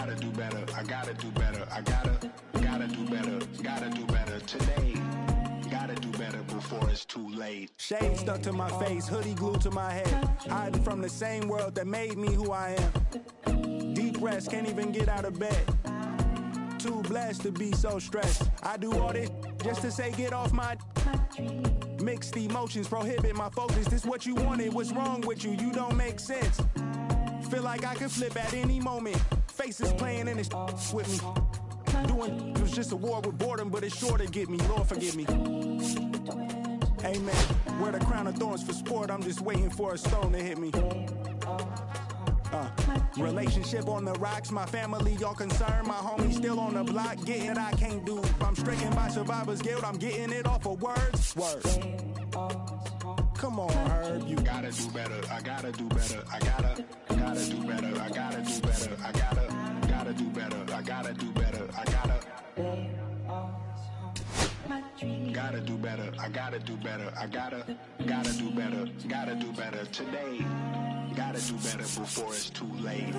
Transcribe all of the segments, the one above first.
gotta do better. I gotta do better. I gotta do better. Gotta do better today. Gotta do better before it's too late. Shade stuck to my face, hoodie glued to my head. Hiding from the same world that made me who I am. Deep rest, can't even get out of bed. Too blessed to be so stressed. I do all this just to say get off my mixed emotions prohibit my focus. This what you wanted, what's wrong with you? You don't make sense. Feel like I can flip at any moment. Faces playing in this with me. Doing it was just a war with boredom, but it's sure to get me. Lord forgive me. Amen. Wear the crown of thorns for sport. I'm just waiting for a stone to hit me. Relationship on the rocks, my family all concerned, my homie still on the block, getting it I can't do. I'm stricken by survivor's guilt, I'm getting it off of words. Come on, Herb, you gotta do better. I gotta do better. I gotta do better. I gotta do better. I gotta do better. I gotta do better. I gotta do better. I gotta do better. I gotta do better. Gotta do better today. Gotta do better before it's too late.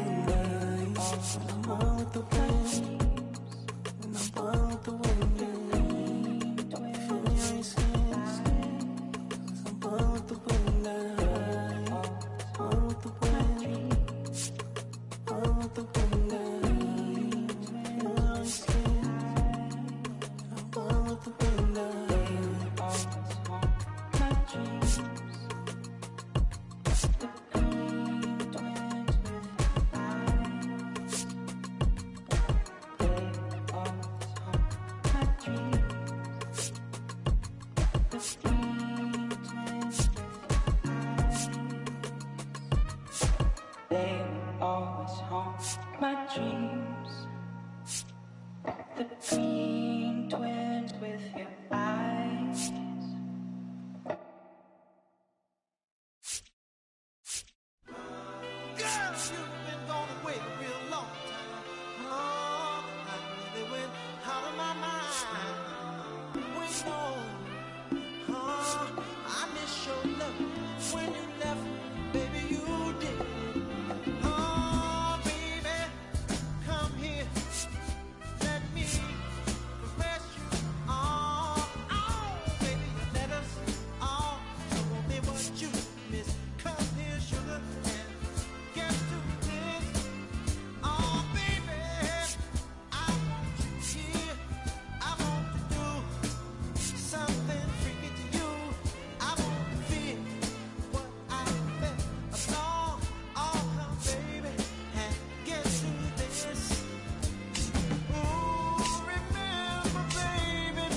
They always haunt my dreams. The green twins with your eyes. Girl, you've been gone away a real long time. Oh, I really went out of my mind. Wait, no. Oh, I miss your love when you left, baby, you did. Oh, baby, come here. Let me caress you. Oh, baby, you let us all show me what you miss. Come here, sugar, and get to this. Oh, baby, I want you here. I want to do something freaky to you. I want to feel what I felt along. Oh, come, baby, and get to this. Ooh, remember, baby,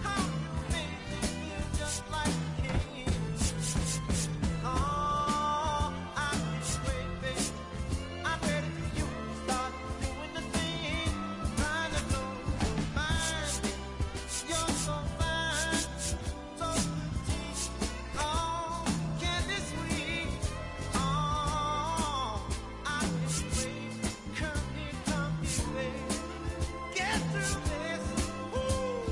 how you made me feel just like a king. Oh, I can't wait, baby. I'm ready for you to start doing the thing. Trying to blow your mind. You're so fine, so petite. Oh, candy sweet. Oh, I can't wait. Come here, baby. Get through this. Ooh.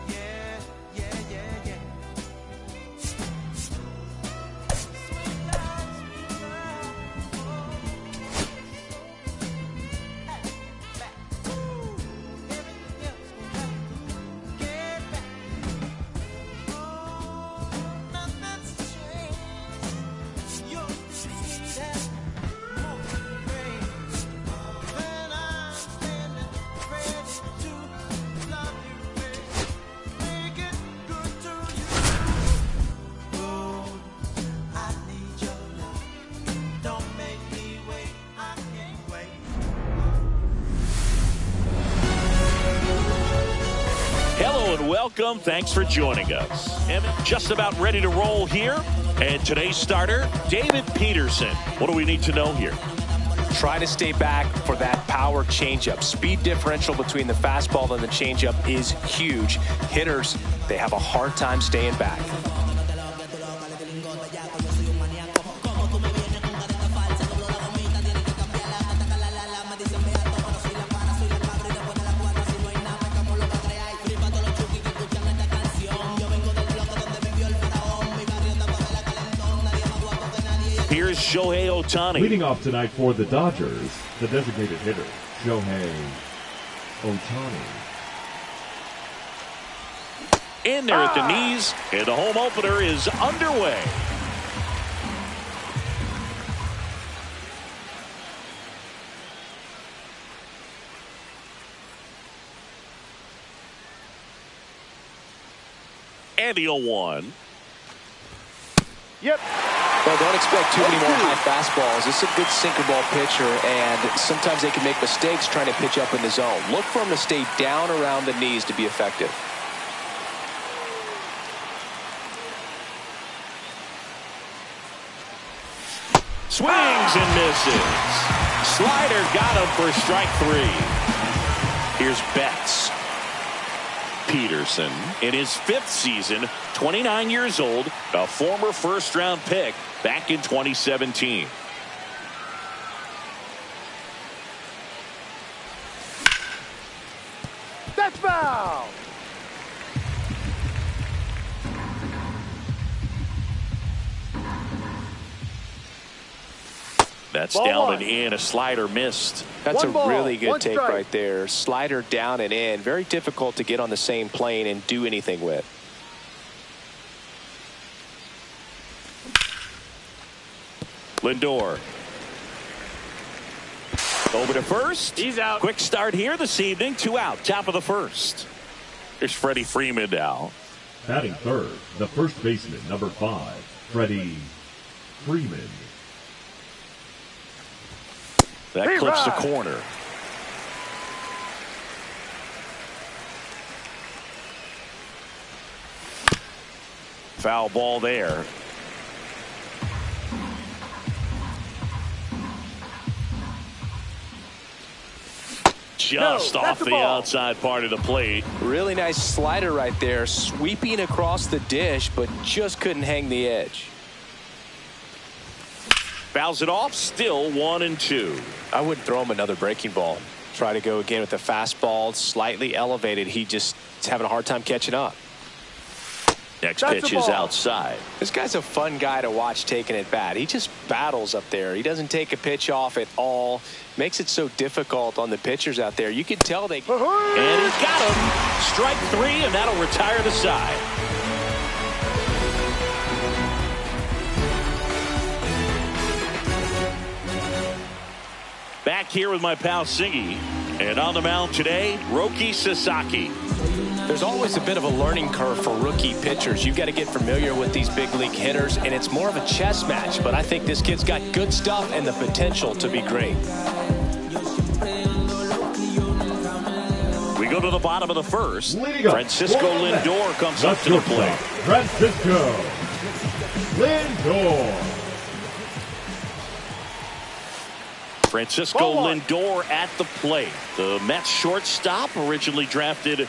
Yeah, yeah, yeah, yeah. Sweet love, sweet love. Oh, back. Ooh. Everything else will have to get back. Oh, nothing's changed. You're sweet as morning rain. When I'm standing ready to love you, baby, make it good to you. Oh, I need your love. Don't make me wait. I can't wait. Hello and welcome. Thanks for joining us. And just about ready to roll here. And today's starter, David Peterson. What do we need to know here? Try to stay back for that power changeup. Speed differential between the fastball and the changeup is huge. Hitters, they have a hard time staying back. Here Here's Shohei Ohtani. Leading off tonight for the Dodgers, the designated hitter, Shohei Ohtani. In there at the knees, and the home opener is underway. And the 0-1. Yep. Well, don't expect too many more high fastballs. This is a good sinker ball pitcher, and sometimes they can make mistakes trying to pitch up in the zone. Look for him to stay down around the knees to be effective. Swings and misses. Slider got him for strike 3. Here's Betts. Peterson in his 5th season, 29 years old, a former first-round pick back in 2017. That's foul. That's Ball down one. and in. A slider missed. That's One a ball, really good one take strike. right there. Slider down and in. Very difficult to get on the same plane and do anything with. Lindor. Over to first. He's out. Quick start here this evening. 2 out. Top of the first. Here's Freddie Freeman now. Batting third, the first baseman, number 5, Freddie Freeman. That clips the corner. Foul ball there. Just off the outside part of the plate. Really nice slider right there, sweeping across the dish, but just couldn't hang the edge. Fouls it off, still 1-2. I wouldn't throw him another breaking ball. Try to go again with the fastball, slightly elevated. He just is having a hard time catching up. Next pitch is outside. This guy's a fun guy to watch taking at bat. He just battles up there. He doesn't take a pitch off at all. Makes it so difficult on the pitchers out there. You can tell they... And he's got him. Strike 3, and that'll retire the side. Back here with my pal Singy. And on the mound today, Roki Sasaki. There's always a bit of a learning curve for rookie pitchers. You've got to get familiar with these big league hitters, and it's more of a chess match. But I think this kid's got good stuff and the potential to be great. We go to the bottom of the first. Leading up, Francisco Lindor comes up to the plate. Francisco Lindor. Francisco Lindor at the plate. The Mets shortstop, originally drafted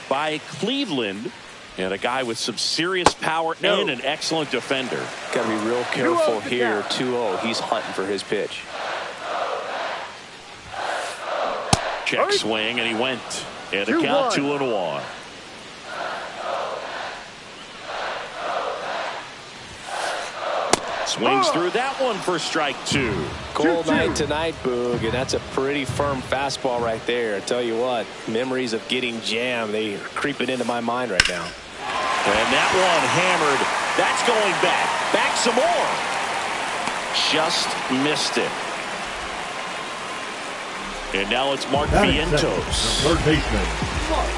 by Cleveland, and a guy with some serious power and an excellent defender. Got to be real careful here. 2-0. He's hunting for his pitch. Check swing, and he went. And the count 2-1. Swings through that one for strike 2. Cold night tonight, Boog, and that's a pretty firm fastball right there. I tell you what, memories of getting jammed, they are creeping into my mind right now. And that one hammered. That's going back. Back some more. Just missed it. And now it's Mark Vientos. Third baseman, Mark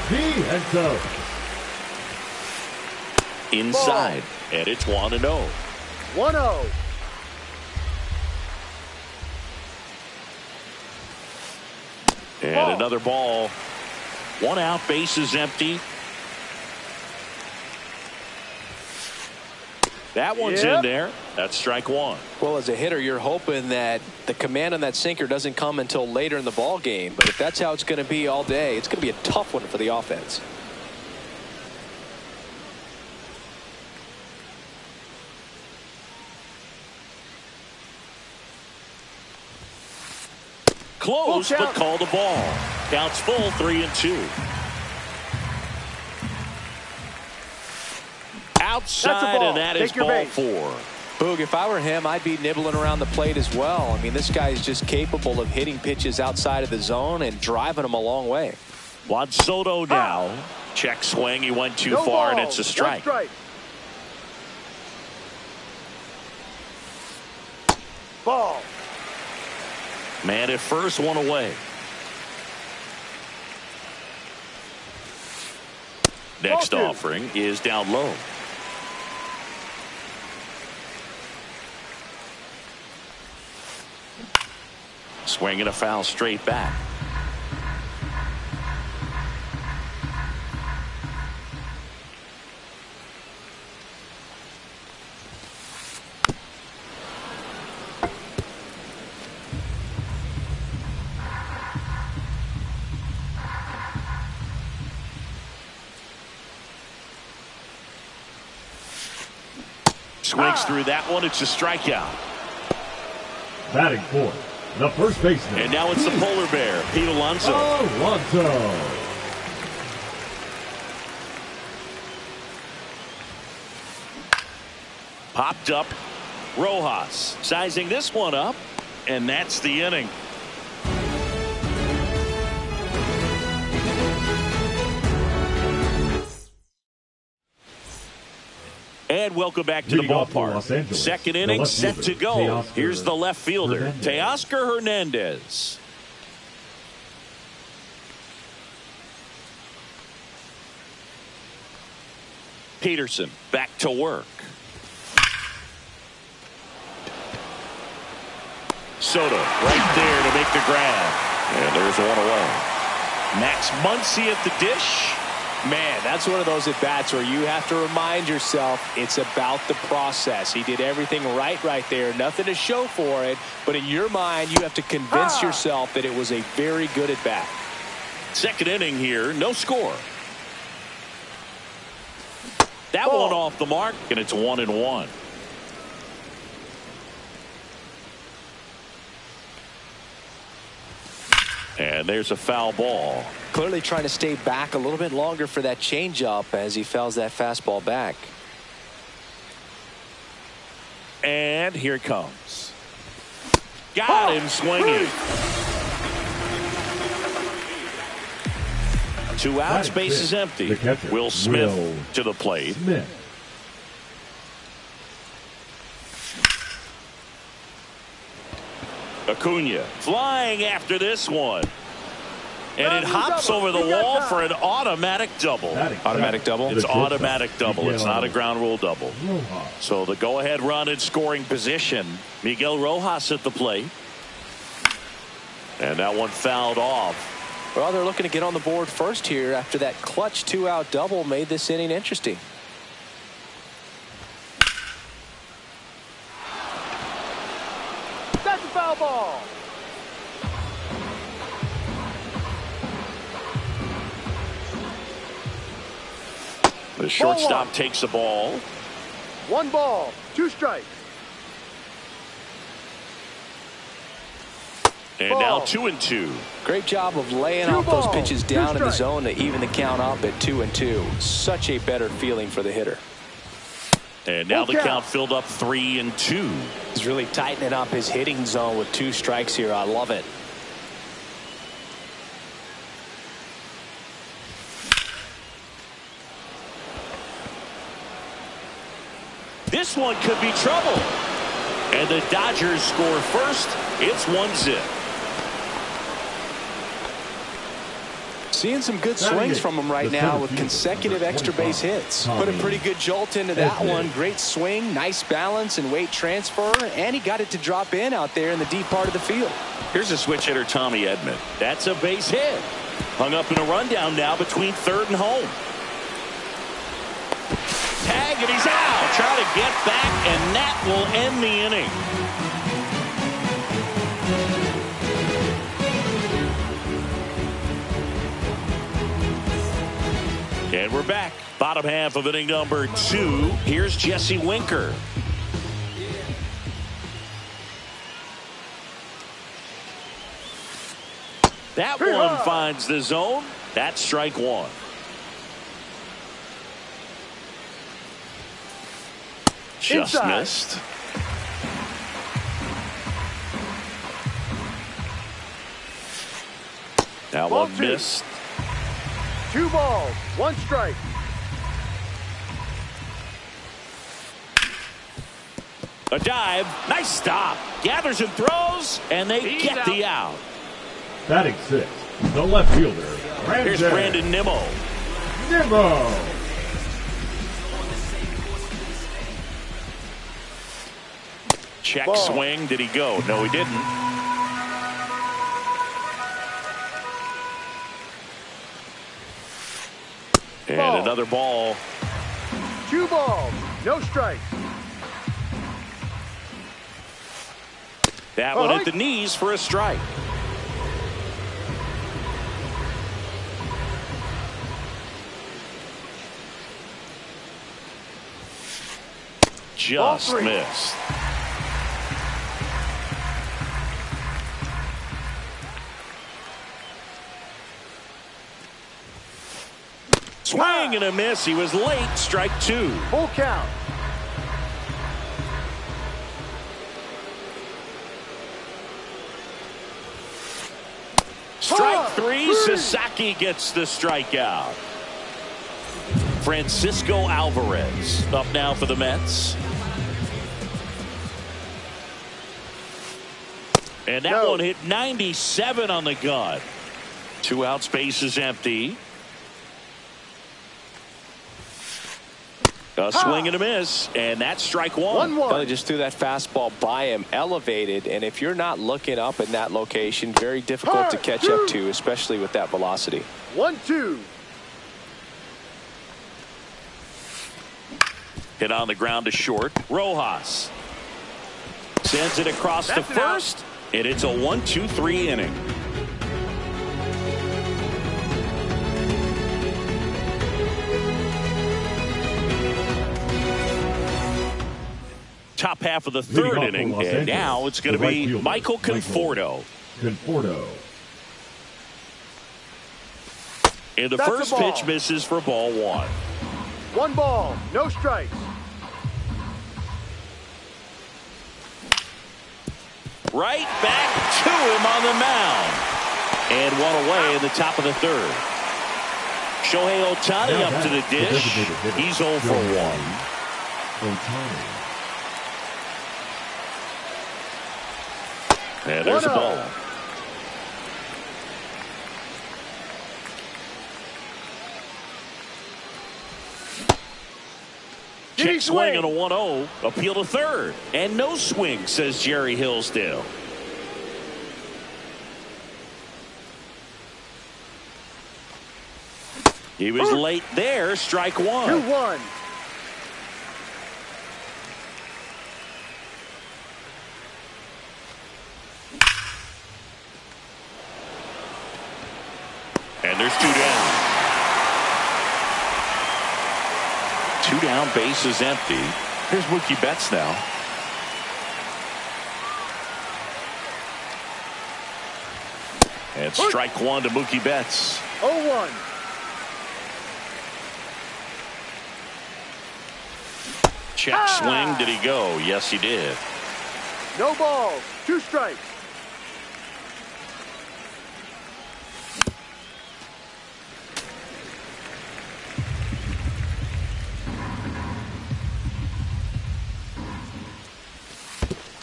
Vientos. Inside. And it's 1-0. 1-0. And another ball. 1 out, bases empty. That one's in there. That's strike 1. Well, as a hitter, you're hoping that the command on that sinker doesn't come until later in the ball game. But if that's how it's going to be all day, it's going to be a tough one for the offense. Close, but called a ball. Counts full, 3-2. Outside, and that is ball 4. Boog, if I were him, I'd be nibbling around the plate as well. I mean, this guy is just capable of hitting pitches outside of the zone and driving them a long way. Juan Soto now. Check swing. He went too far, and it's a strike. Ball. Man at first, one away. Next offering is down low. Swing and a foul straight back. Swings through that one. It's a strikeout. Batting fourth, the first baseman. And now it's the polar bear, Pete Alonso. Popped up. Rojas sizing this one up, and that's the inning. And welcome back to the ballpark. Second inning set to go. Here's the left fielder, Teoscar Hernandez. Peterson back to work. Soto right there to make the grab. And there's one away. Max Muncy at the dish. Man, that's one of those at-bats where you have to remind yourself it's about the process. He did everything right there. Nothing to show for it. But in your mind, you have to convince yourself that it was a very good at-bat. Second inning here, no score. That one off the mark, and it's 1-1. And there's a foul ball. Clearly trying to stay back a little bit longer for that changeup as he fouls that fastball back. And here it comes. Got him swinging. 2 outs, base is empty. Will Smith to the plate. Acuna flying after this one. And it hops over the wall for an automatic double. Automatic double? It's automatic double. It's not a ground rule double. So the go-ahead run in scoring position. Miguel Rojas at the plate. And that one fouled off. Well, they're looking to get on the board first here after that clutch 2-out double made this inning interesting. That's a foul ball. The shortstop takes the ball. 1 ball, 2 strikes. And now 2-2. Great job of laying off those pitches down in the zone to even the count up at 2-2. Such a better feeling for the hitter. And now the count filled up 3-2. He's really tightening up his hitting zone with 2 strikes here. I love it. This one could be trouble. And the Dodgers score first. It's 1-0. Seeing some good swings from him right now with consecutive extra base hits. Put a pretty good jolt into that one. Great swing, nice balance and weight transfer, and he got it to drop in out there in the deep part of the field. Here's a switch hitter, Tommy Edman. That's a base hit. Hung up in a rundown now between third and home. Tag, and he's out. Try to get back, and that will end the inning. And we're back. Bottom half of inning number 2. Here's Jesse Winker. That one finds the zone. That's strike 1. Just missed. That Ball one two. missed. 2 balls, 1 strike. A dive. Nice stop. Gathers and throws, and they get the out. Batting 6, the left fielder, Here's Brandon Nimmo. Check Ball. swing. Did he go? No, he didn't. And Ball. another ball. 2 balls, no strikes. That one at the knees for a strike. Just missed. Swing and a miss. He was late. Strike 2. Full count. Strike 3. Sasaki gets the strikeout. Francisco Alvarez up now for the Mets. And that one hit 97 on the gun. 2 outs, base is empty. A swing and a miss, and that's strike 1. Well, they just threw that fastball by him, elevated, and if you're not looking up in that location, very difficult to catch up to, especially with that velocity. 1-2. Hit on the ground to short. Rojas sends it across to first, and it's a 1-2-3 inning. Top half of the 3rd inning, and now it's going to be Michael Conforto. And the first pitch misses for ball 1. 1 ball, no strikes. Right back to him on the mound. And 1 away in the top of the 3rd. Shohei Ohtani up to the dish. He's 0 for 1. And there's a ball. Check swing and a 1-0. Appeal to 3rd. And no swing, says Jerry Hillsdale. He was late there. Strike 1. 2-1. And there's 2 down. 2 down, base is empty. Here's Mookie Betts now. And strike 1 to Mookie Betts. 0-1. Check swing. Did he go? Yes, he did. No balls, 2 strikes.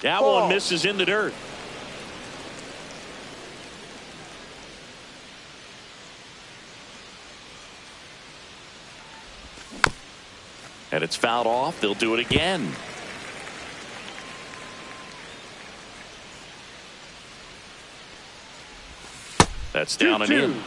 That one misses in the dirt. And it's fouled off. They'll do it again. That's down and in.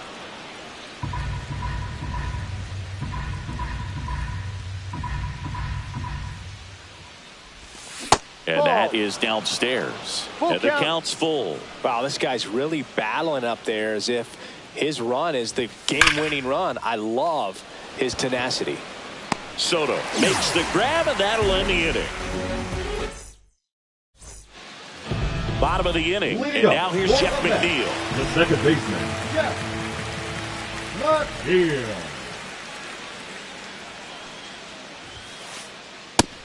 And that is downstairs. And the count's full. Wow, this guy's really battling up there as if his run is the game-winning run. I love his tenacity. Soto makes the grab, and that'll end the inning. Bottom of the inning, and now here's Jeff McNeil. The second baseman, Jeff McNeil.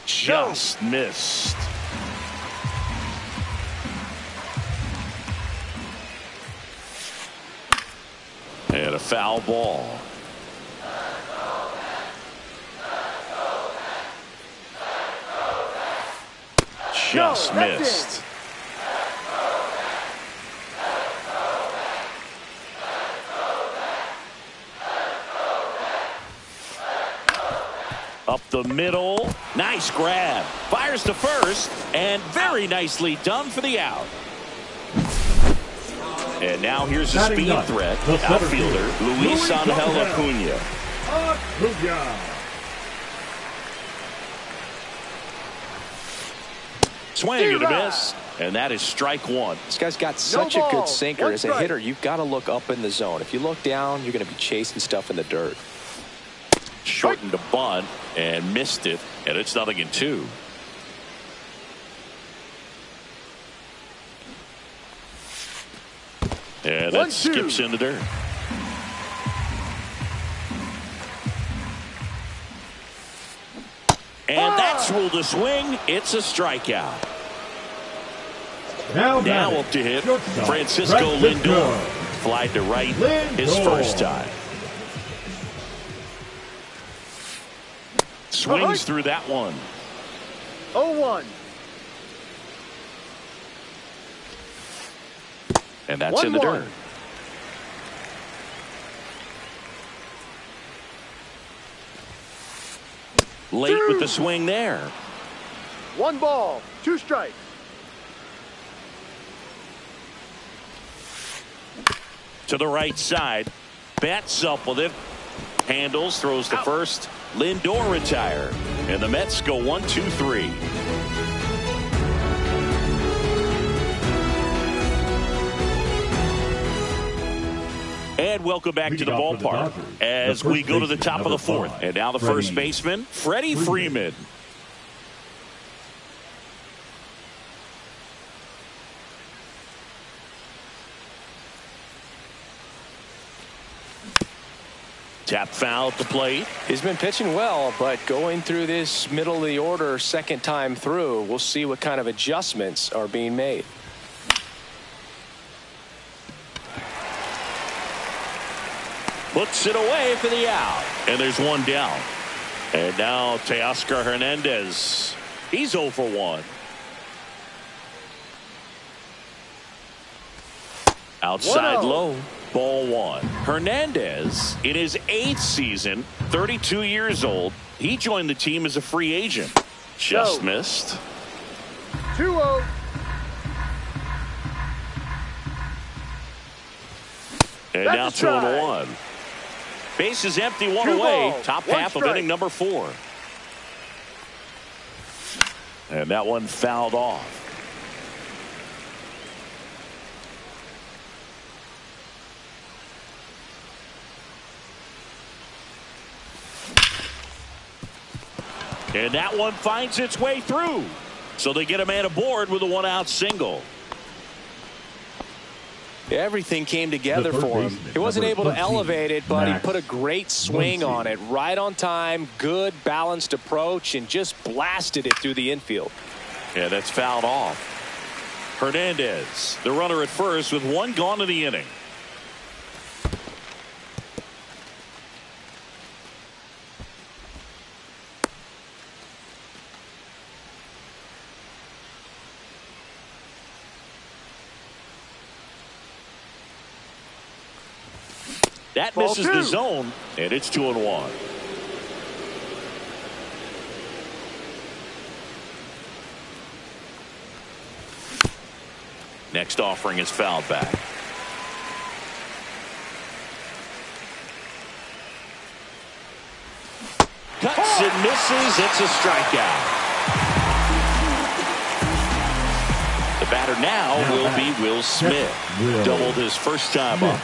Just missed. And a foul ball. Just missed. Up the middle. Nice grab. Fires to first. And very nicely done for the out. And now here's a speed threat. Outfielder Luis Angel Acuna. Swing and a miss. And that is strike one. This guy's got such a good sinker. As a hitter, you've got to look up in the zone. If you look down, you're going to be chasing stuff in the dirt. Shortened a bunt and missed it, and it's 0-2. And that skips in the dirt. And that's ruled a swing. It's a strikeout. Now up to hit Francisco Lindor. Flied to right his first time. Swings through that one. 0-1. And that's in the dirt. Late with the swing there. 1 ball, 2 strikes. To the right side. Bats up with it. Handles, throws to first. Lindor retired. And the Mets go 1-2-3. And welcome back to the ballpark as we go to the top of the fourth. And now the first baseman, Freddie Freeman. Tap foul to plate. He's been pitching well, but going through this middle of the order second time through, we'll see what kind of adjustments are being made. Puts it away for the out. And there's one down. And now Teoscar Hernandez. He's 0 for 1. Outside low. Ball 1. Hernandez, in his 8th season, 32 years old. He joined the team as a free agent. Just missed. 2-0. And now 2-1. Base is empty, 1 away. Top half of inning number 4. And that one fouled off. And that one finds its way through. So they get a man aboard with a 1-out single. Everything came together for him. He wasn't able to elevate it, but he put a great swing on it. Right on time, good balanced approach, and just blasted it through the infield. Yeah, that's fouled off. Hernandez, the runner at first with 1 gone in the inning. That misses the zone, and it's 2-1. Next offering is fouled back. Cuts and misses. It's a strikeout. The batter now will be Will Smith. Doubled his first time up.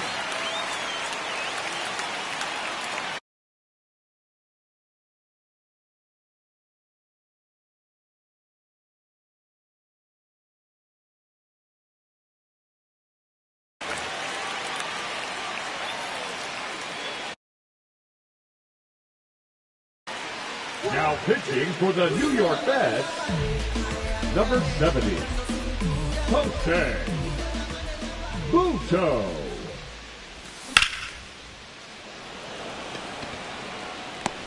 Now pitching for the New York Mets, number 70, Jose Butto.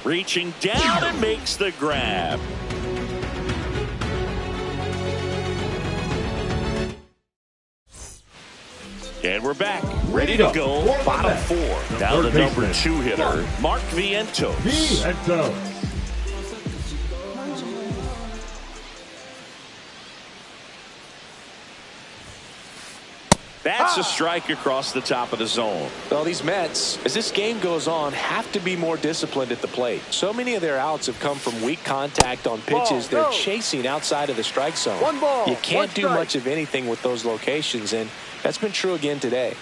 Reaching down and makes the grab. And we're back, ready to go. Bottom four. Now the number 2 hitter, Mark Vientos. That's a strike across the top of the zone. Well, these Mets, as this game goes on, have to be more disciplined at the plate. So many of their outs have come from weak contact on pitches they're chasing outside of the strike zone. You can't do much of anything with those locations, and that's been true again today.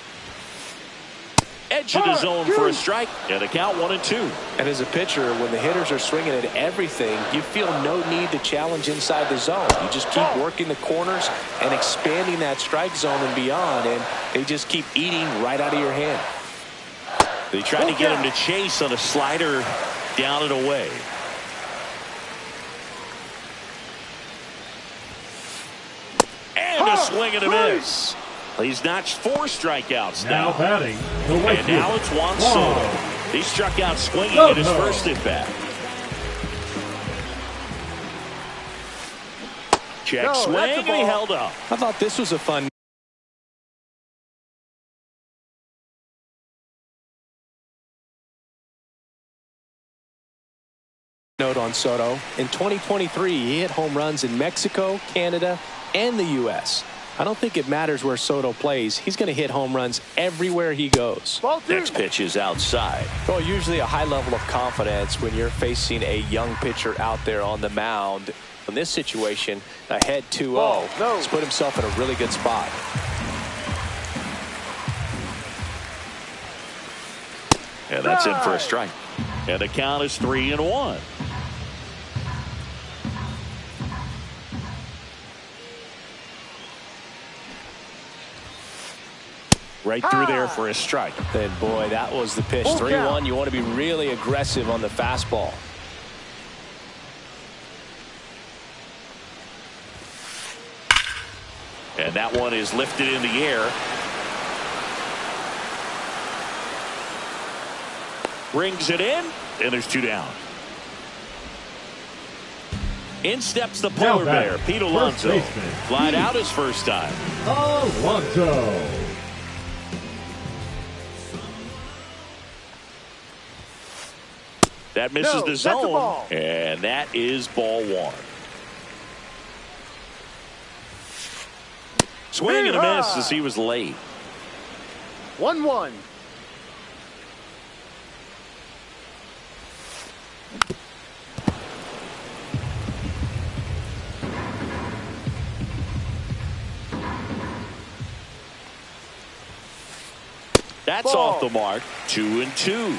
Edge of the zone for a strike, and a count 1-2. And as a pitcher, when the hitters are swinging at everything, you feel no need to challenge inside the zone. You just keep working the corners and expanding that strike zone and beyond, and they just keep eating right out of your hand. They tried to get him to chase on a slider down and away. And a swing and a miss. He's notched 4 strikeouts now. Batting, and now it's Juan Soto. He struck out swinging in his first at-bat. Check swing, and he held up. I thought this was a fun note on Soto. In 2023, he hit home runs in Mexico, Canada, and the U.S. I don't think it matters where Soto plays. He's going to hit home runs everywhere he goes. Next pitch is outside. Well, usually a high level of confidence when you're facing a young pitcher out there on the mound. In this situation, ahead 2-0. He's put himself in a really good spot. And that's in for a strike. And the count is 3-1. Right through there for a strike. And boy, that was the pitch. 3-1. You want to be really aggressive on the fastball. And that one is lifted in the air. Brings it in, and there's 2 down. In steps the polar bear, Pete Alonso. Flied out his first time. Alonso. That misses the zone, and that is ball 1. Swing and a miss as he was late. 1-1. That's off the mark. 2-2.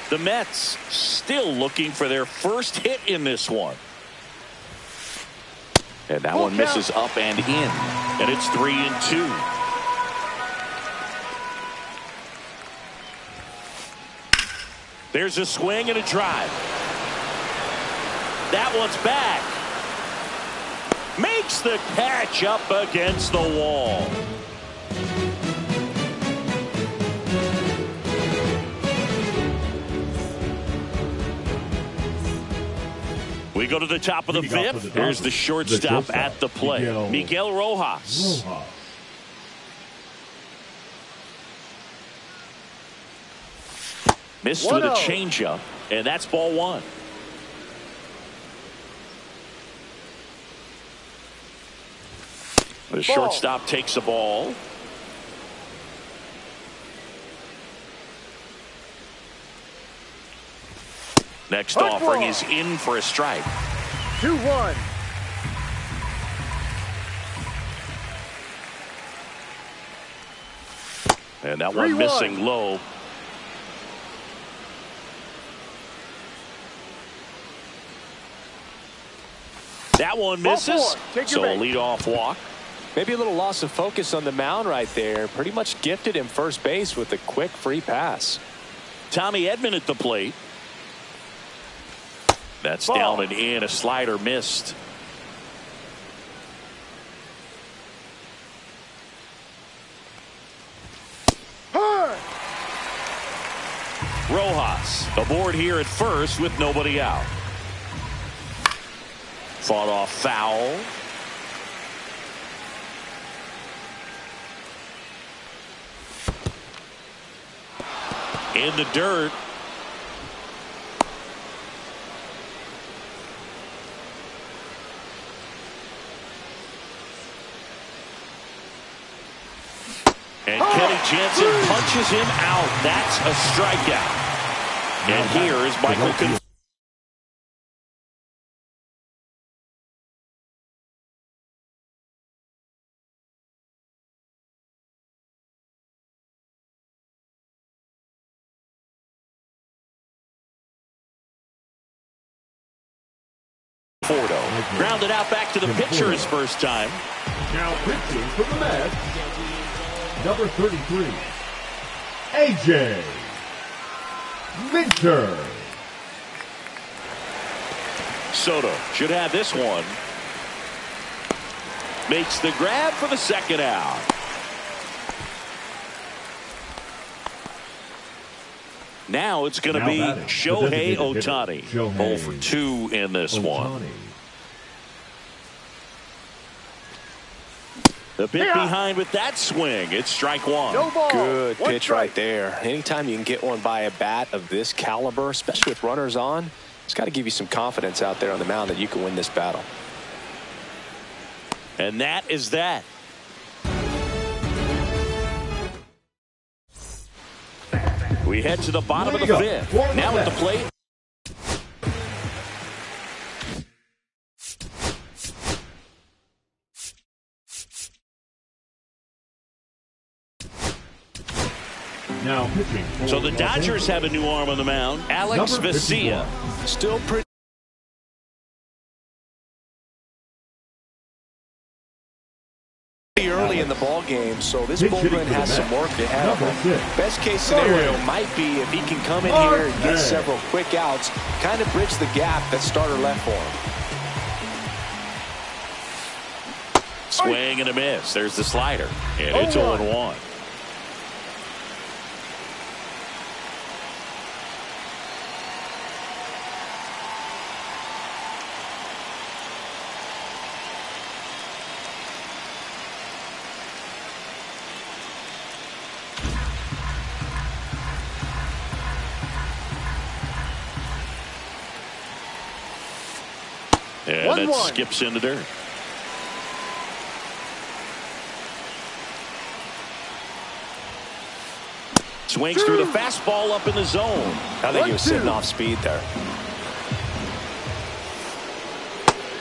The Mets still looking for their first hit in this one. And that one misses up and in. And it's 3-2. There's a swing and a drive. That one's back. Makes the catch up against the wall. We go to the top of the 5th. Here's the shortstop at the plate, Miguel Rojas. Missed with a changeup, and that's ball 1. The shortstop takes the ball. Next offering is in for a strike. 2-1. And that one missing low. That one misses. So a leadoff walk. Maybe a little loss of focus on the mound right there. Pretty much gifted him first base with a quick free pass. Tommy Edman at the plate. That's down and in. A slider missed. Rojas aboard here at first with nobody out. Fought off foul. In the dirt. And Kenny Jansen punches him out. That's a strikeout. And here is Michael Conforto. Grounded out back to the pitcher his first time. Now pitching for the Mets, number 33, A.J. Minter. Soto should have this one. Makes the grab for the second out. Now it's going to be Shohei Ohtani. 0 for 2 in this one. The bit behind with that swing. It's strike one. No ball. Good One pitch strike. right there. Anytime you can get one by a bat of this caliber, especially with runners on, it's got to give you some confidence out there on the mound that you can win this battle. And that is that. We head to the bottom of the fifth. Now at the plate. Now pitching. So the Dodgers have a new arm on the mound. Alex Vesia. Still pretty early in the ball game, so this bullpen has some work ahead of him. Best case scenario might be if he can come in here and get several quick outs, kind of bridge the gap that starter left for him. Swing and a miss. There's the slider. And it's 0-1. And it skips in the dirt. Swings through the fastball up in the zone. I think he was sitting off speed there.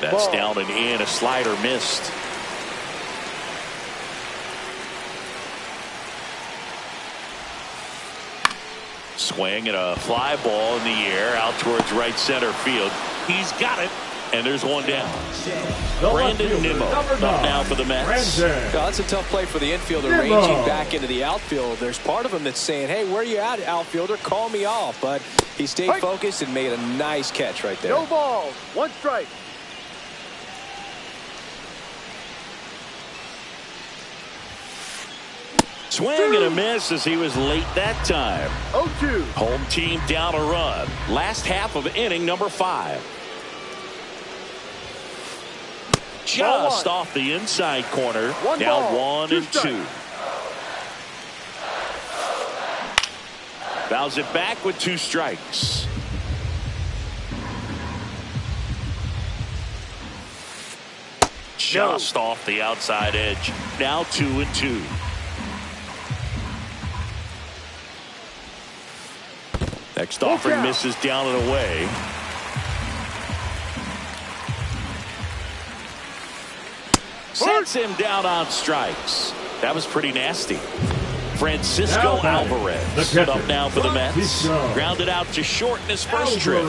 That's down and in. A slider missed. Swing and a fly ball in the air out towards right center field. He's got it. And there's one down. Brandon Nimmo up now for the Mets. That's a tough play for the infielder, ranging back into the outfield. There's part of him that's saying, hey, where are you at, outfielder? Call me off. But he stayed focused and made a nice catch right there. No ball. One strike. Swing and a miss as he was late that time. 0-2. Home team down a run. Last half of inning number 5. Just off the inside corner. Now 1-2. Fouls it back with 2 strikes. Just off the outside edge. Now 2-2. Next offering misses down and away. Sets him down on strikes. That was pretty nasty. Francisco Alvarez up now for the Mets. Grounded out to short in his first trip.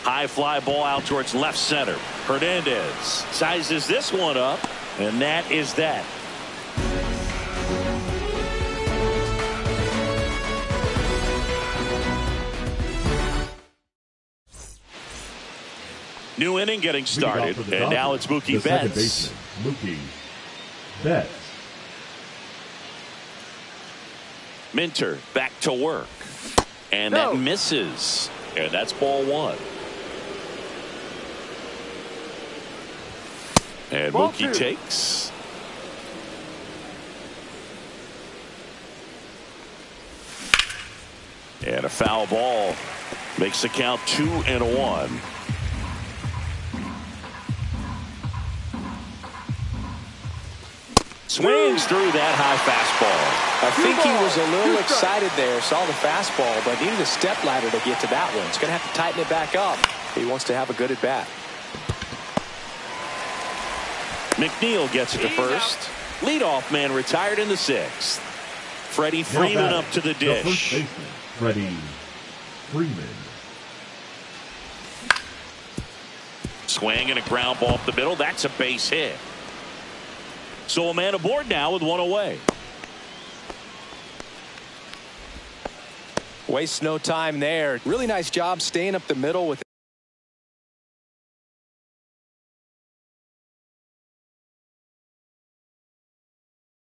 High fly ball out towards left center. Hernandez sizes this one up, and that is that. New inning getting started, and now it's Mookie Betts. Mookie Betts. Minter back to work. And that misses. And that's ball one. And Ball Mookie two. takes. And a foul ball makes the count 2-1. Swings through that high fastball. I think he was a little excited there, saw the fastball, but needed a step ladder to get to that one. He's going to have to tighten it back up. He wants to have a good at bat. McNeil gets it to first. Leadoff man retired in the 6th. Freddie Freeman up to the dish. Freddie Freeman. Swing and a ground ball up the middle. That's a base hit. So a man aboard now with one away. Wastes no time there. Really nice job staying up the middle with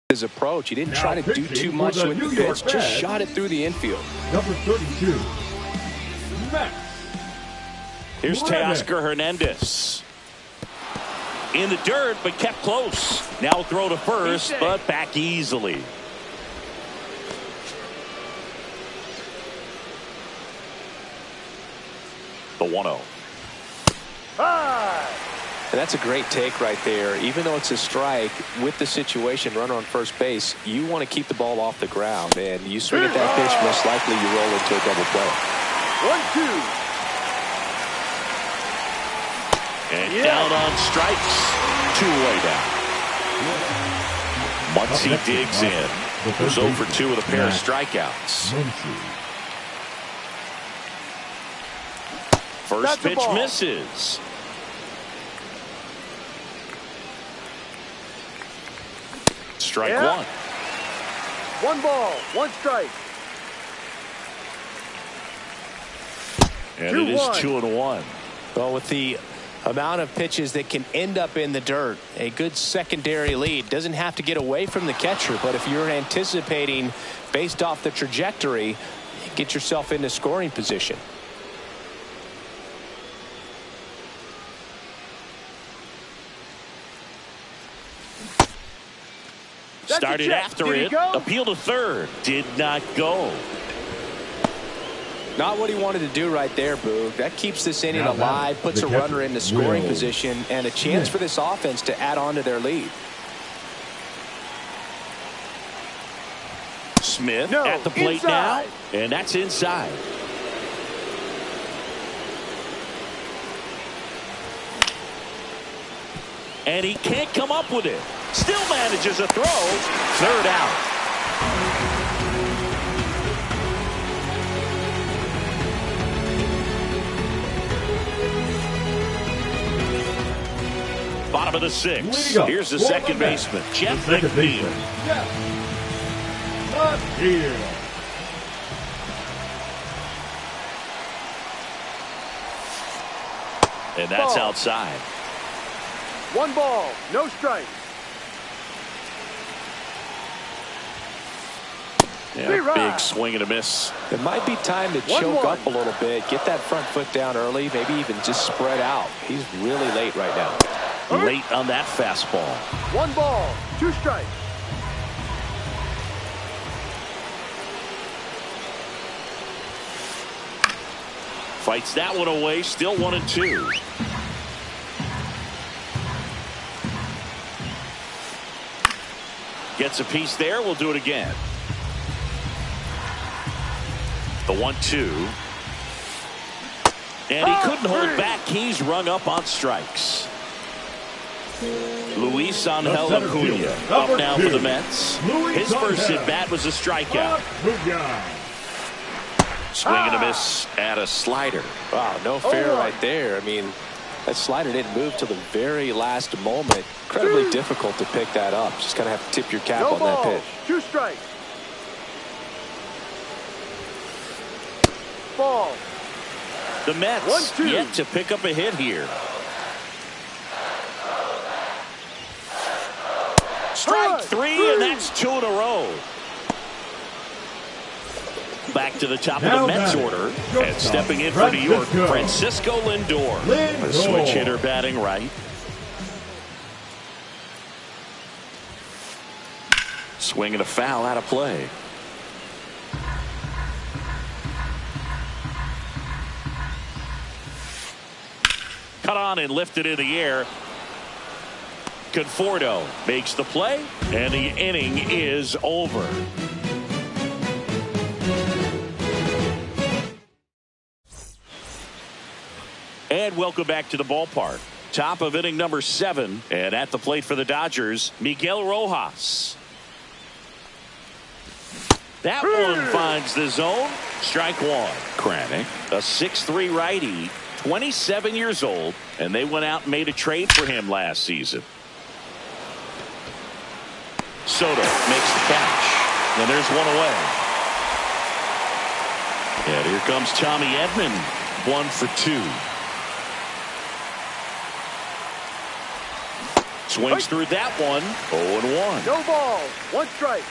his approach. He didn't try to do too much with the pitch, just shot it through the infield. Number 32, Max. Here's Teoscar Hernandez. In the dirt, but kept close. Now throw to first, but back easily. The 1-0. And that's a great take right there. Even though it's a strike, with the situation, runner on first base, you want to keep the ball off the ground. And you swing at that pitch, most likely you roll into a double play. 1-2. And down on strikes. 2 away down. Muncy digs in. Goes 0 for 2 with a pair of strikeouts. First pitch misses. Strike one. 1 ball, 1 strike. And it is 2-1. Well, with the amount of pitches that can end up in the dirt, a good secondary lead. Doesn't have to get away from the catcher, but if you're anticipating based off the trajectory, get yourself into scoring position. Started after it. Appeal to third. Did not go. Not what he wanted to do right there, Boog. That keeps this inning alive, puts a runner into scoring position, and a chance for this offense to add on to their lead. Smith at the plate now, and that's inside. And he can't come up with it. Still manages a throw. Third out. Bottom of the 6th. Here's the second baseman, Jeff McNeil. And that's outside. 1 ball, no strike. Yeah, big swing and a miss. It might be time to choke up a little bit, get that front foot down early, maybe even just spread out. He's really late right now. Late on that fastball. 1 ball, 2 strikes. Fights that one away. Still 1-2. Gets a piece there. We'll do it again. The 1-2. And he couldn't hold back. He's rung up on strikes. Luis Angel Acuna up now for the Mets. His first at bat was a strikeout. Swing and a miss at a slider. Wow, no fair right there. I mean, that slider didn't move till the very last moment. Incredibly difficult to pick that up. Just kind of have to tip your cap on that pitch. 2 strikes. Ball. The Mets yet to pick up a hit here. Strike 3, and that's 2 in a row. back to the top of the Mets order. And stepping in for New York, Francisco Lindor. A switch hitter batting right. Swing and a foul out of play. Cut on and lifted in the air. Conforto makes the play, and the inning is over. And welcome back to the ballpark. Top of inning number 7, and at the plate for the Dodgers, Miguel Rojas. That one finds the zone. Strike one. Kranick, a 6'3" righty, 27 years old, and they went out and made a trade for him last season. Soto makes the catch, and there's one away. And here comes Tommy Edman, 1 for 2. Swings through that one, 0-1. No ball, 1 strike.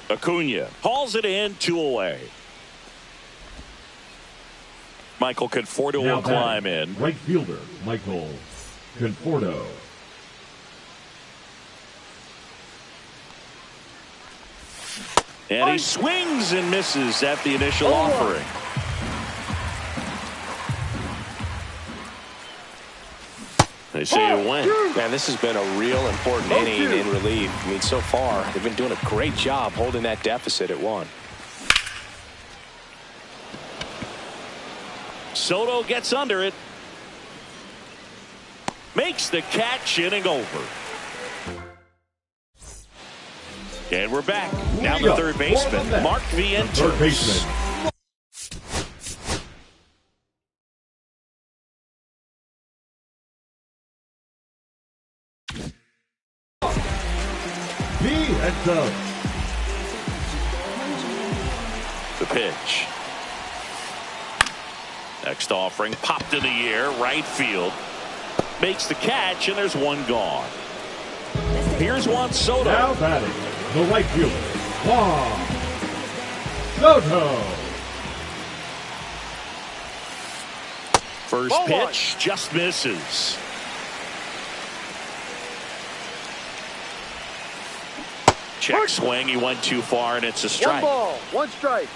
Acuna hauls it in, 2 away. Michael Conforto will climb in. Right fielder, Michael Conforto. And he swings and misses at the initial offering. They say a win. Man, this has been a real important inning in relief. I mean, so far, they've been doing a great job holding that deficit at 1. Soto gets under it. Makes the catch, inning over. And we're back. Now the third baseman, Mark Vientos. The pitch. Next offering, popped in the air, right field. Makes the catch, and there's one gone. Here's Juan Soto. Now batting, the right fielder, Juan Soto. First pitch just misses. Check swing, he went too far, and it's a strike. 1 ball, 1 strike.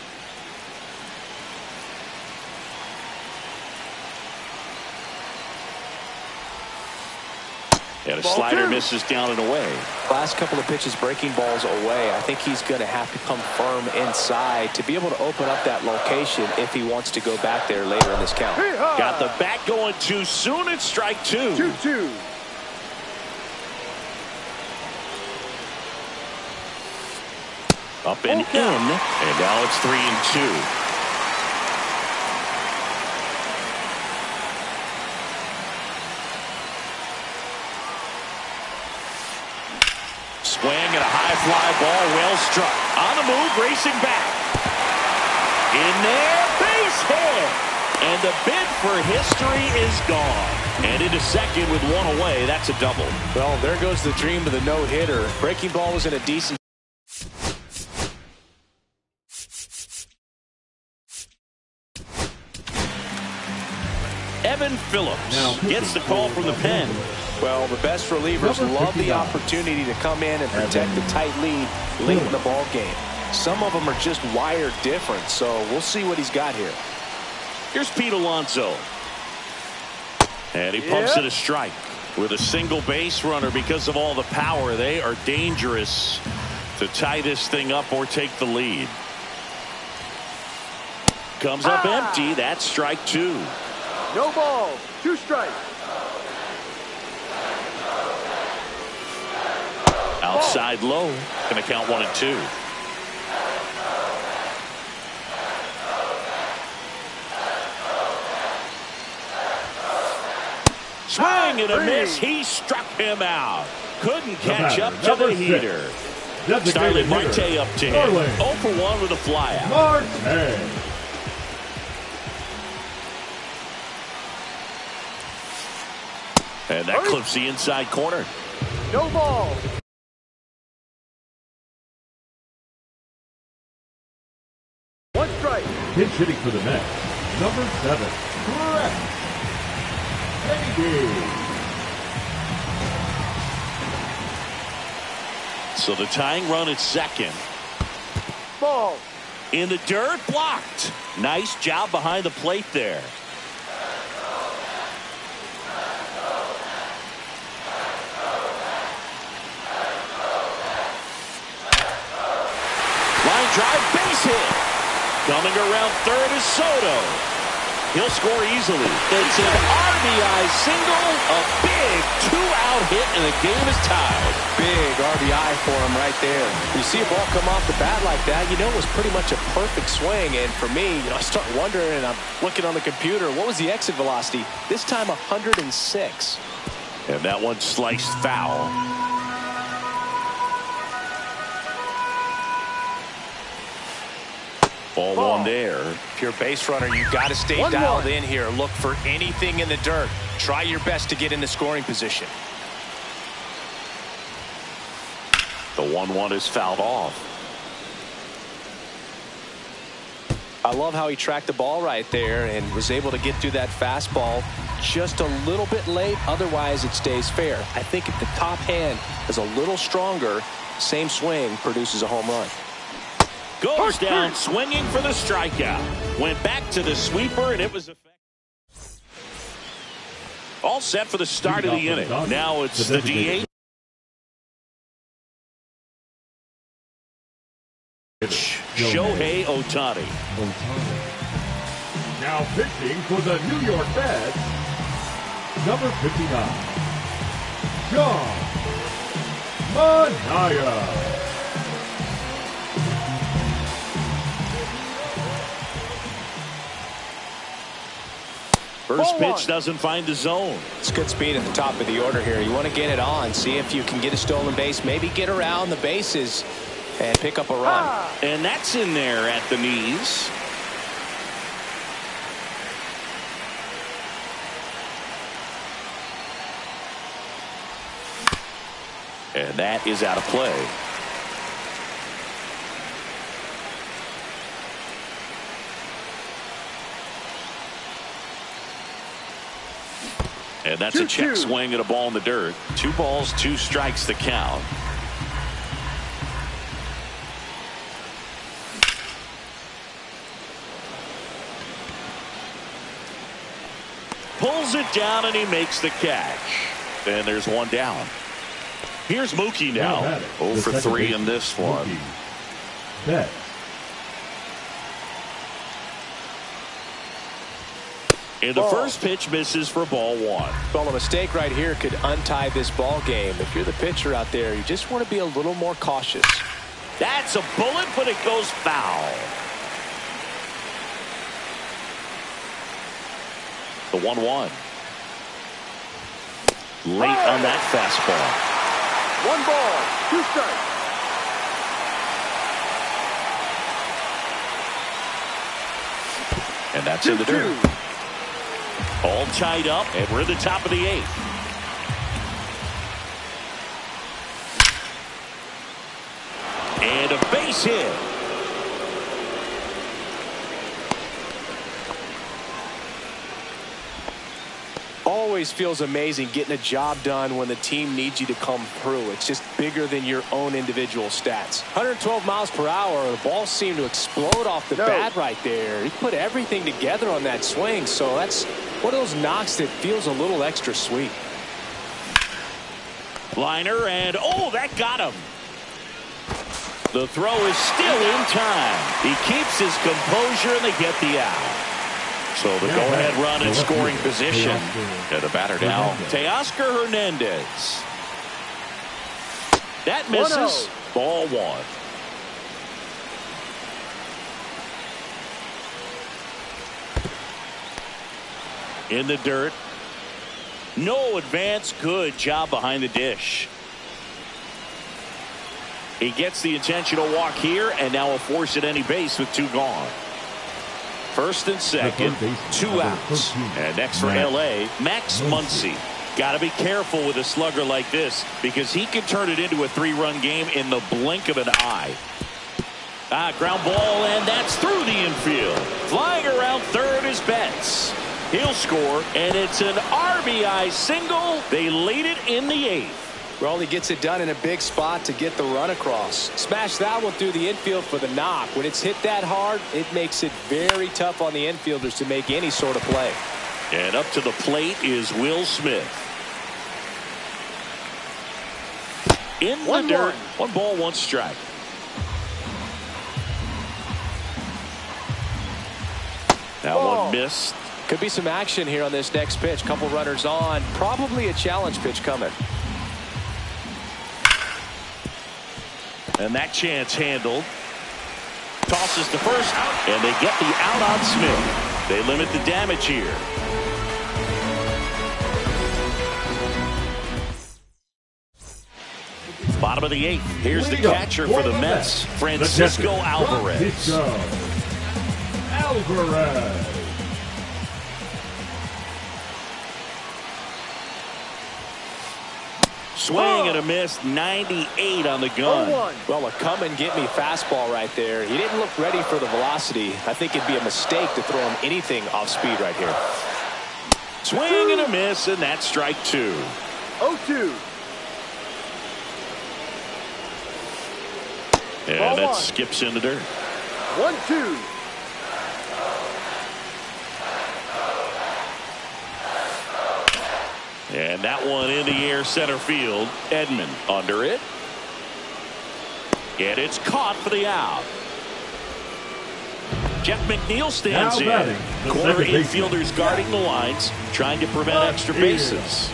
And a slider misses down and away. Last couple of pitches breaking balls away. I think he's going to have to come firm inside to be able to open up that location if he wants to go back there later in this count. Got the bat going too soon. It's strike 2. 2-2. Up and in, and now it's 3-2. Swing and a high fly ball, well struck. On the move, racing back. In there, base hit. And the bid for history is gone. And into second with 1 away, that's a double. Well, there goes the dream of the no-hitter. Breaking ball was in a decent. Evan Phillips gets the call from the pen. Well, the best relievers love the opportunity to come in and protect the tight lead late in the ball game. Some of them are just wired different, so we'll see what he's got here. Here's Pete Alonso. And he pumps it a strike with a single base runner. Because of all the power, they are dangerous to tie this thing up or take the lead. Comes up empty. That's strike 2. No ball, 2 strikes. Outside low. Going to count 1 and 2. Swing and a miss. He struck him out. Couldn't catch up to the heater. Starling Marte up to him. 0 for 1 with a flyout. And that clips the inside corner. No ball. One strike. Pinch hitting for the Mets, number 7, correct. Kennedy. So the tying run at second. Ball. In the dirt, blocked. Nice job behind the plate there. Line drive, base hit. Coming around third is Soto. He'll score easily. It's an RBI single, a big 2-out hit, and the game is tied. Big RBI for him right there. You see a ball come off the bat like that, you know it was pretty much a perfect swing. And for me, I start wondering, and I'm looking on the computer, what was the exit velocity? This time 106. And that one sliced foul. Ball one there. If you're a base runner, you got to stay dialed in here. Look for anything in the dirt. Try your best to get in the scoring position. The 1-1 is fouled off. I love how he tracked the ball right there and was able to get through that fastball just a little bit late. Otherwise, it stays fair. I think if the top hand is a little stronger, same swing produces a home run. Goes down swinging for the strikeout. Went back to the sweeper, and it was effective. All set for the start of the inning. Now it's the DH. Shohei Ohtani. Now pitching for the New York Mets, number 59, John Manaea. First pitch doesn't find the zone. It's good speed at the top of the order here. You want to get it on, see if you can get a stolen base, maybe get around the bases and pick up a run. And that's in there at the knees. And that is out of play. And that's a check swing at a ball in the dirt. 2 balls, 2 strikes the count. Pulls it down and he makes the catch. And there's one down. Here's Mookie now. 0 for 3 in this one. Bet. And the first pitch misses for ball 1. Well, a mistake right here could untie this ball game. If you're the pitcher out there, you just want to be a little more cautious. That's a bullet, but it goes foul. The 1-1. Late on that fastball. 1 ball, 2 strikes. And that's in the dirt. All tied up, and we're at the top of the 8th. And a base hit. Always feels amazing getting a job done when the team needs you to come through. It's just bigger than your own individual stats. 112 miles per hour. The ball seemed to explode off the bat right there. He put everything together on that swing, so that's one of those knocks that feels a little extra sweet. Liner, and oh, that got him. The throw is still in time. He keeps his composure, and they get the out. So the go-ahead run in scoring position. And the batter now, Teoscar Hernandez. That misses. Ball 1. In the dirt. No advance. Good job behind the dish. He gets the intentional walk here, and now will force at any base with 2 gone. First and second, 2 outs. And next for LA, Max Muncy. Got to be careful with a slugger like this because he can turn it into a 3-run game in the blink of an eye. Ground ball, and that's through the infield. Flying around third is Betts. He'll score, and it's an RBI single. They lead it in the 8th. Well, he gets it done in a big spot to get the run across. Smash that one through the infield for the knock. When it's hit that hard, it makes it very tough on the infielders to make any sort of play. And up to the plate is Will Smith. In the dirt. 1 ball, 1 strike. That one missed. Could be some action here on this next pitch. Couple runners on. Probably a challenge pitch coming. And that chance handled. Tosses to first. And they get the out on Smith. They limit the damage here. Bottom of the 8th. Here's the catcher for the Mets, Francisco Alvarez. Swing and a miss, 98 on the gun. Well, a come and get me fastball right there. He didn't look ready for the velocity. I think it'd be a mistake to throw him anything off speed right here. Swing and a miss, and that's strike 2. 0-2. And that skips in the dirt. 1-2. And that one in the air center field. Edman under it. And it's caught for the out. Jeff McNeil stands in. Corner infielders guarding the lines, trying to prevent extra bases.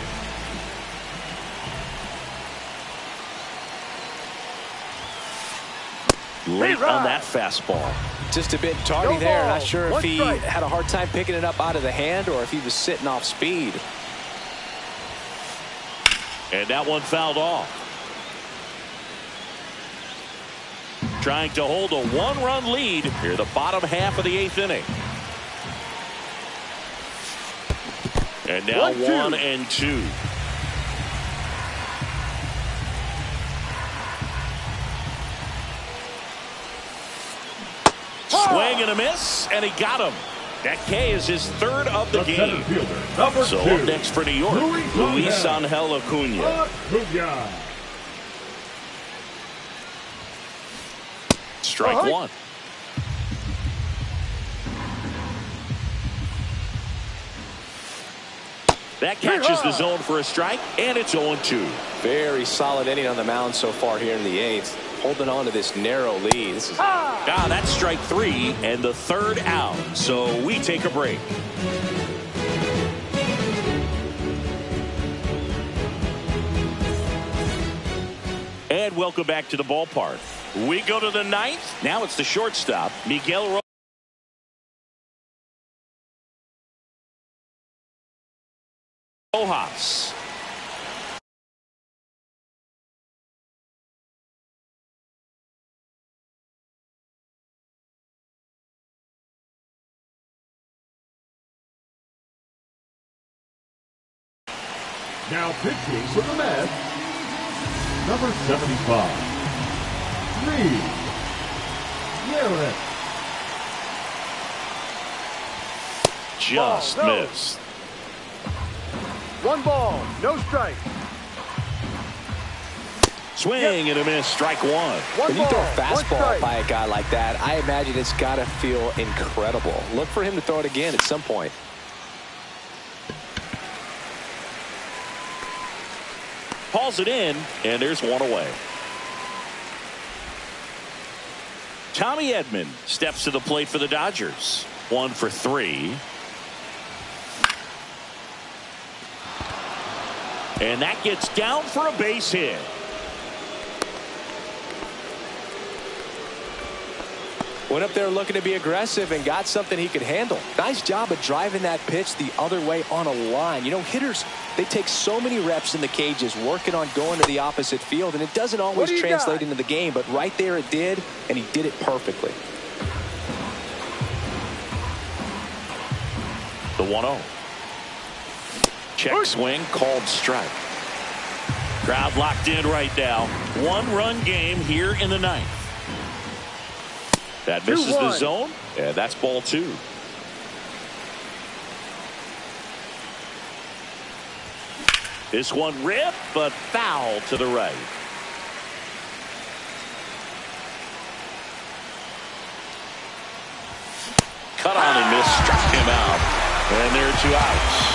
Late on that fastball. Just a bit tardy there. Not sure if he had a hard time picking it up out of the hand or if he was sitting off speed. And that one fouled off. Trying to hold a 1-run lead here, the bottom half of the 8th inning. And now 1-2. Swing and a miss, and he got him. That K is his 3rd of the game. So up next for New York, Luis Angel Acuna. Strike 1. That catches the zone for a strike, and it's 0-2. Very solid inning on the mound so far here in the 8th. Holding on to this narrow lead. This is... that's strike 3 and the 3rd out. So we take a break. And welcome back to the ballpark. We go to the 9th. Now it's the shortstop, Miguel Rojas. Now pitching for the Mets, number 75, Yelich. Just missed. 1 ball, no strike. Swing and a miss, strike 1. When you throw a fastball by a guy like that, I imagine it's got to feel incredible. Look for him to throw it again at some point. Hauls it in, and there's 1 away. Tommy Edman steps to the plate for the Dodgers. 1 for 3. And that gets down for a base hit. Went up there looking to be aggressive and got something he could handle. Nice job of driving that pitch the other way on a line. You know, hitters, they take so many reps in the cages working on going to the opposite field, and it doesn't always translate into the game, but right there it did, and he did it perfectly. The 1-0. Check swing, called strike. Crowd locked in right now. 1-run game here in the ninth. That misses the zone, and that's ball 2. This one ripped, but foul to the right. Cut on and miss, struck him out. And there are 2 outs.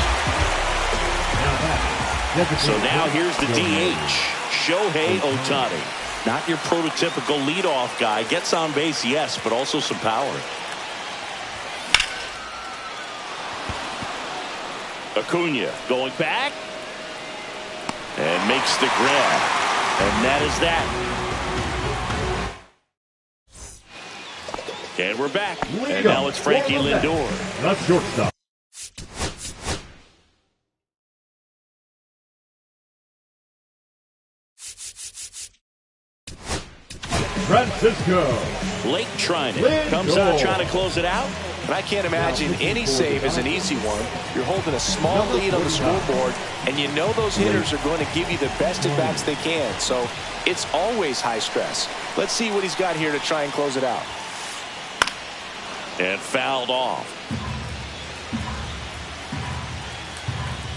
So now here's the DH, Shohei Ohtani. Not your prototypical leadoff guy. Gets on base, yes, but also some power. Acuna going back. And makes the grab. And that is that. And we're back. And now it's Frankie Lindor. That's shortstop. Francisco. Late trying it. Comes out trying to close it out. And I can't imagine any save is an easy one. You're holding a small lead on the scoreboard, and you know those hitters are going to give you the best at-bats they can. So it's always high stress. Let's see what he's got here to try and close it out. And fouled off.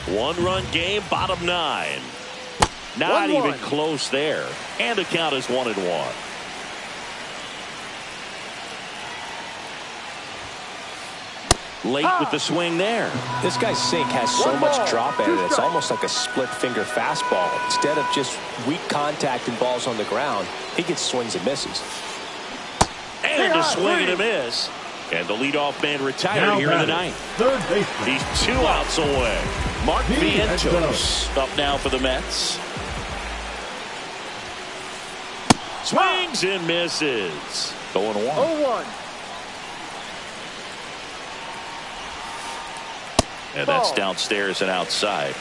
1-run game, bottom 9. Not even close there. And the count is 1-1. Late with the swing there. This guy's sink has so much drop in it. It's almost like a split-finger fastball. Instead of just weak contact and balls on the ground, he gets swings and misses. And a swing and a miss. And the leadoff man retired here in the ninth. Third baseman. He's 2 outs away. Mark Vientos up now for the Mets. Swings and misses. 0-1. 0-1. And that's downstairs and outside.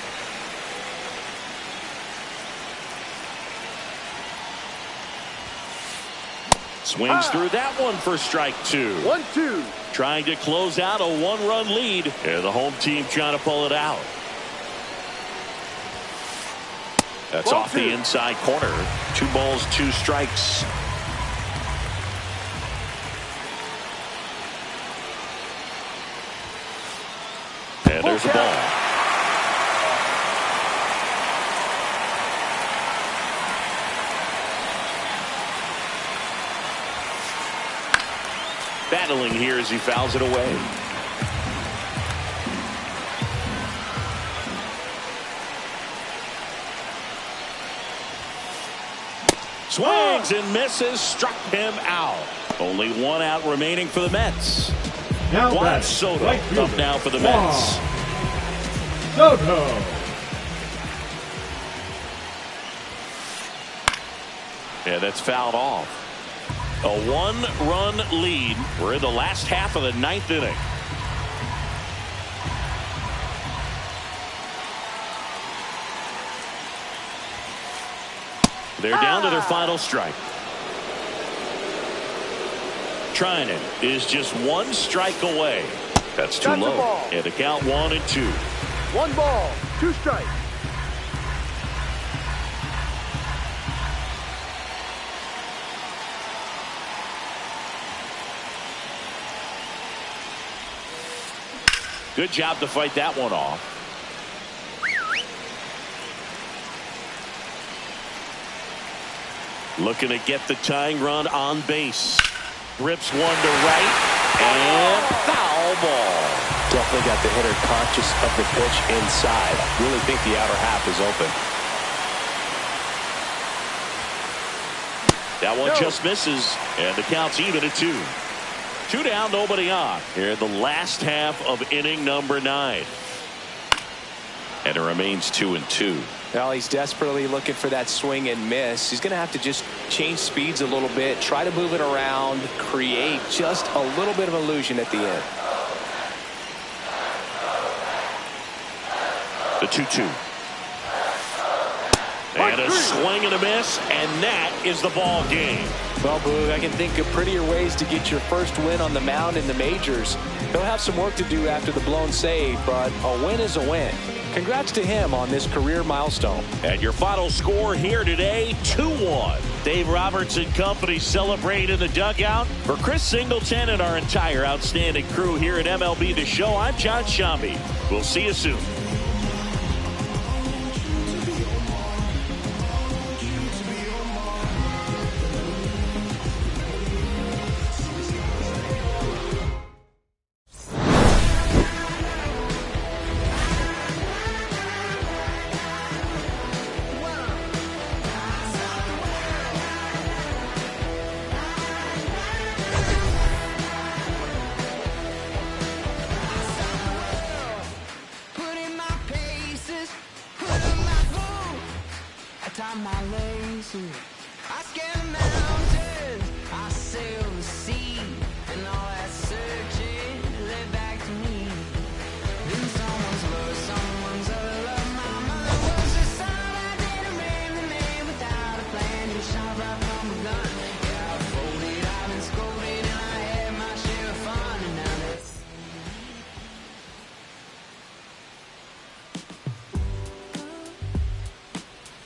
Swings through that one for strike 2. 1-2. Trying to close out a 1-run lead. And the home team trying to pull it out. That's off the inside corner. 2 balls, 2 strikes. And there's the ball. Battling here as he fouls it away. Swings and misses, struck him out. Only 1 out remaining for the Mets. Now Juan Soto up now for the Mets. Soto. Yeah, that's fouled off. A 1-run lead. We're in the last half of the 9th inning. They're down to their final strike. Trinan is just 1 strike away. That's too low. And the count 1-2. 1 ball, 2 strikes. Good job to fight that one off. Looking to get the tying run on base. Rips one to right. And foul ball. Definitely got the hitter conscious of the pitch inside. Really think the outer half is open. That one just misses. And the count's even at 2. 2 down, nobody on. Here in the last half of inning number 9. And it remains 2-2. Well, he's desperately looking for that swing and miss. He's going to have to just change speeds a little bit, try to move it around, create just a little bit of illusion at the end. The 2-2. And a swing and a miss, and that is the ball game. Well, Boog, I can think of prettier ways to get your first win on the mound in the majors. He'll have some work to do after the blown save, but a win is a win. Congrats to him on this career milestone. And your final score here today, 2-1. Dave Roberts and company celebrate in the dugout. For Chris Singleton and our entire outstanding crew here at MLB The Show, I'm John Shambi. We'll see you soon. Tie my laces, I scale the mountains, I sail the sea, and all that searching led back to me. Then someone's love, someone's other love. My mother was a son, I didn't marry the man without a plan. He shot right from a gun. Yeah, I folded, I've been scolded, and I had my share of fun, and now that's